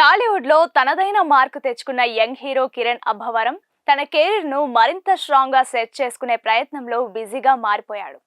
టాలీవుడ్ లో తనదైన మార్కు తెచ్చుకున్న యంగ్ హీరో కిరణ్ అబ్బవరం తన కెరీర్ ను మరింత స్ట్రాంగ్ గా సెట్ చేసుకునే ప్రయత్నంలో బిజీగా మారిపోయాడు.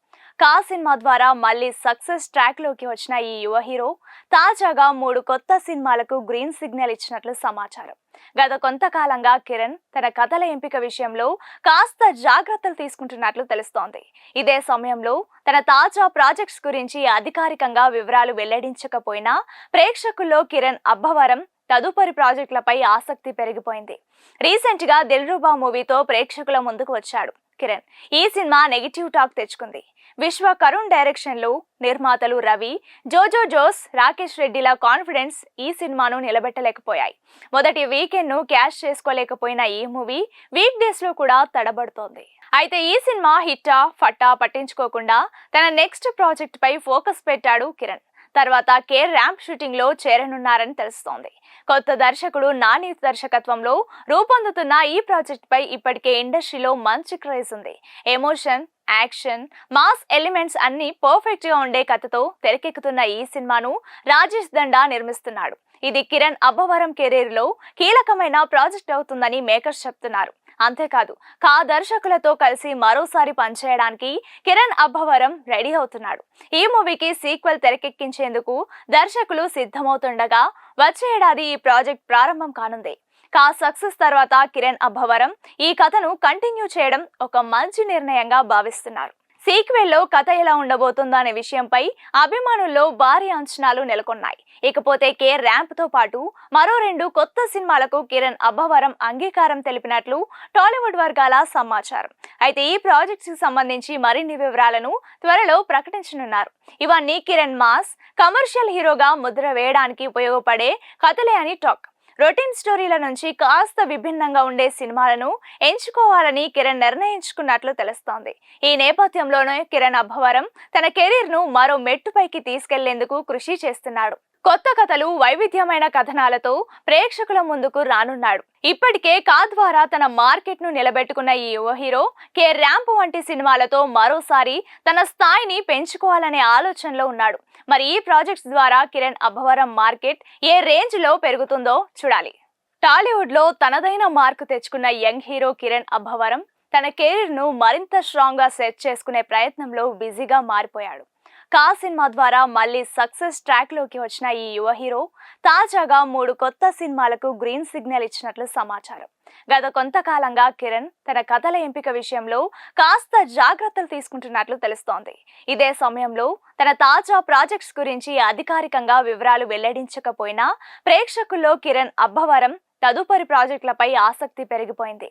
కా సినిమా ద్వారా మళ్ళీ సక్సెస్ ట్రాక్ లోకి వచ్చిన ఈ యువ హీరో తాజాగా 3 కొత్త సినిమాలకు గ్రీన్ సిగ్నల్ ఇచ్చినట్లు సమాచారం. గత కొంతకాలంగా కిరణ్ తన కథల ఎంపిక విషయంలో కాస్త జాగ్రత్తలు తీసుకుంటున్నట్లు తెలుస్తోంది. ఇదే సమయంలో తన తాజా ప్రాజెక్ట్స్ గురించి అధికారికంగా వివరాలు వెల్లడించకపోయినా ప్రేక్షకుల్లో కిరణ్ అబ్బవరం తదుపరి ప్రాజెక్టులపై ఆసక్తి పెరిగిపోయింది. రీసెంట్ గా దిల్రుబా మూవీతో ప్రేక్షకుల ముందుకు వచ్చాడు కిరణ్. ఈ సినిమా నెగిటివ్ టాక్ తెచ్చుకుంది. విశ్వ కరుణ్ డైరెక్షన్ లో నిర్మాతలు రవి, జోజో జోస్, రాకేష్ రెడ్డిల కాన్ఫిడెన్స్ ఈ సినిమాను నిలబెట్టలేకపోయాయి. మొదటి వీకెండ్ ను క్యాష్ చేసుకోలేకపోయిన ఈ మూవీ వీక్ డేస్ లో కూడా తడబడుతోంది. అయితే ఈ సినిమా హిట్టా ఫట్టా పట్టించుకోకుండా తన నెక్స్ట్ ప్రాజెక్ట్ పై ఫోకస్ పెట్టాడు కిరణ్. తర్వాత కేర్ ర్యాంప్ షూటింగ్ లో చేరనున్నారని తెలుస్తోంది. కొత్త దర్శకుడు నాని దర్శకత్వంలో రూపొందుతున్న ఈ ప్రాజెక్ట్ పై ఇప్పటికే ఇండస్ట్రీలో మంచి క్రేజ్ ఉంది. ఎమోషన్, యాక్షన్, మాస్ ఎలిమెంట్స్ అన్ని పర్ఫెక్ట్ గా ఉండే కథతో తెరకెక్కుతున్న ఈ సినిమాను రాజేష్ దండా నిర్మిస్తున్నాడు. ఇది కిరణ్ అబ్బవరం కెరీర్ లో కీలకమైన ప్రాజెక్ట్ అవుతుందని మేకర్స్ చెప్తున్నారు. అంతేకాదు, కా దర్శకులతో కలిసి మరోసారి పనిచేయడానికి కిరణ్ అబ్బవరం రెడీ అవుతున్నాడు. ఈ మూవీకి సీక్వెల్ తెరకెక్కించేందుకు దర్శకులు సిద్ధమవుతుండగా వచ్చే ఏడాది ఈ ప్రాజెక్ట్ ప్రారంభం కానుంది. కా సక్సెస్ తర్వాత కిరణ్ అబ్బవరం ఈ కథను కంటిన్యూ చేయడం ఒక మంచి నిర్ణయంగా భావిస్తున్నారు. సీక్వెల్ లో కథ ఎలా ఉండబోతుందో అనే విషయంపై అభిమానుల్లో భారీ అంచనాలు నెలకొన్నాయి. ఇకపోతే కేర్ ర్యాంప్ తో పాటు మరో 2 కొత్త సినిమాలకు కిరణ్ అబ్బవరం అంగీకారం తెలిపినట్లు టాలీవుడ్ వర్గాల సమాచారం. అయితే ఈ ప్రాజెక్ట్స్ కి సంబంధించి మరిన్ని వివరాలను త్వరలో ప్రకటించనున్నారు. ఇవన్నీ కిరణ్ మాస్ కమర్షియల్ హీరోగా ముద్ర వేయడానికి ఉపయోగపడే కథలే అని టాక్. రొటీన్ స్టోరీల నుంచి కాస్త విభిన్నంగా ఉండే సినిమాలను ఎంచుకోవాలని కిరణ్ నిర్ణయించుకున్నట్లు తెలుస్తోంది. ఈ నేపథ్యంలోనే కిరణ్ అబ్బవరం తన కెరీర్ ను మరో మెట్టుపైకి తీసుకెళ్లేందుకు కృషి చేస్తున్నాడు. కొత్త కథలు, వైవిధ్యమైన కథనాలతో ప్రేక్షకుల ముందుకు రానున్నాడు. ఇప్పటికే కా ద్వారా తన మార్కెట్ ను నిలబెట్టుకున్న ఈ యువ హీరో కేర్ ర్యాంప్ వంటి సినిమాలతో మరోసారి తన స్థాయిని పెంచుకోవాలనే ఆలోచనలో ఉన్నాడు. మరి ఈ ప్రాజెక్ట్స్ ద్వారా కిరణ్ అబ్బవరం మార్కెట్ ఏ రేంజ్ లో పెరుగుతుందో చూడాలి. టాలీవుడ్ లో తనదైన మార్కు తెచ్చుకున్న యంగ్ హీరో కిరణ్ అబ్బవరం తన కెరీర్ ను మరింత స్ట్రాంగ్ గా సెట్ చేసుకునే ప్రయత్నంలో బిజీగా మారిపోయాడు. కా సినిమా ద్వారా మళ్ళీ సక్సెస్ ట్రాక్ లోకి వచ్చిన ఈ యువ హీరో తాజాగా 3 కొత్త సినిమాలకు గ్రీన్ సిగ్నల్ ఇచ్చినట్లు సమాచారం. గత కొంతకాలంగా కిరణ్ తన కథల ఎంపిక విషయంలో కాస్త జాగ్రత్తలు తీసుకుంటున్నట్లు తెలుస్తోంది. ఇదే సమయంలో తన తాజా ప్రాజెక్ట్స్ గురించి అధికారికంగా వివరాలు వెల్లడించకపోయినా ప్రేక్షకుల్లో కిరణ్ అబ్బవరం తదుపరి ప్రాజెక్టులపై ఆసక్తి పెరిగిపోయింది.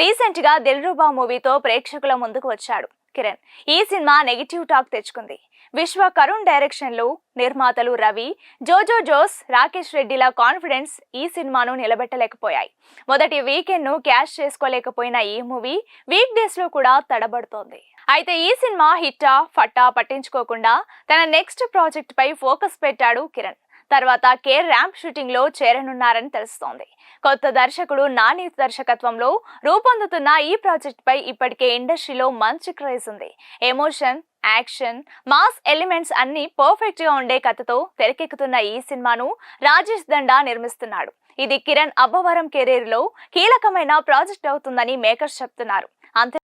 రీసెంట్ గా దిల్రుబా మూవీతో ప్రేక్షకుల ముందుకు వచ్చాడు కిరణ్. ఈ సినిమా నెగిటివ్ టాక్ తెచ్చుకుంది. విశ్వ కరుణ్ డైరెక్షన్ లో నిర్మాతలు రవి, జోజో జోస్, రాకేష్ రెడ్డిల కాన్ఫిడెన్స్ ఈ సినిమాను నిలబెట్టలేకపోయాయి. మొదటి వీకెండ్ ను క్యాష్ చేసుకోలేకపోయిన ఈ మూవీ వీక్ డేస్ లో కూడా తడబడుతోంది. అయితే ఈ సినిమా హిట్టా ఫట్టా పట్టించుకోకుండా తన నెక్స్ట్ ప్రాజెక్ట్ పై ఫోకస్ పెట్టాడు కిరణ్. తర్వాత కేర్ ర్యాంప్ షూటింగ్ లో చేరనున్నారని తెలుస్తోంది. కొత్త దర్శకుడు నాని దర్శకత్వంలో రూపొందుతున్న ఈ ప్రాజెక్ట్ పై ఇప్పటికే ఇండస్ట్రీలో మంచి క్రేజ్ ఉంది. ఎమోషన్, యాక్షన్, మాస్ ఎలిమెంట్స్ అన్ని పర్ఫెక్ట్ గా ఉండే కథతో తెరకెక్కుతున్న ఈ సినిమాను రాజేష్ దండా నిర్మిస్తున్నాడు. ఇది కిరణ్ అబ్బవరం కెరీర్ లో కీలకమైన ప్రాజెక్ట్ అవుతుందని మేకర్స్ చెప్తున్నారు. అంతే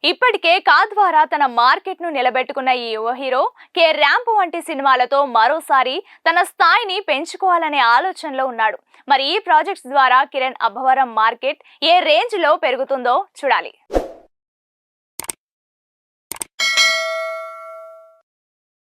ఇప్పటికే కా ద్వారా తన మార్కెట్ ను నిలబెట్టుకున్న ఈ యువ హీరో కే ర్యాంప్ వంటి సినిమాలతో మరోసారి తన స్థాయిని పెంచుకోవాలనే ఆలోచనలో ఉన్నాడు. మరి ఈ ప్రాజెక్ట్స్ ద్వారా కిరణ్ అబ్బవరం మార్కెట్ ఏ రేంజ్ లో పెరుగుతుందో చూడాలి.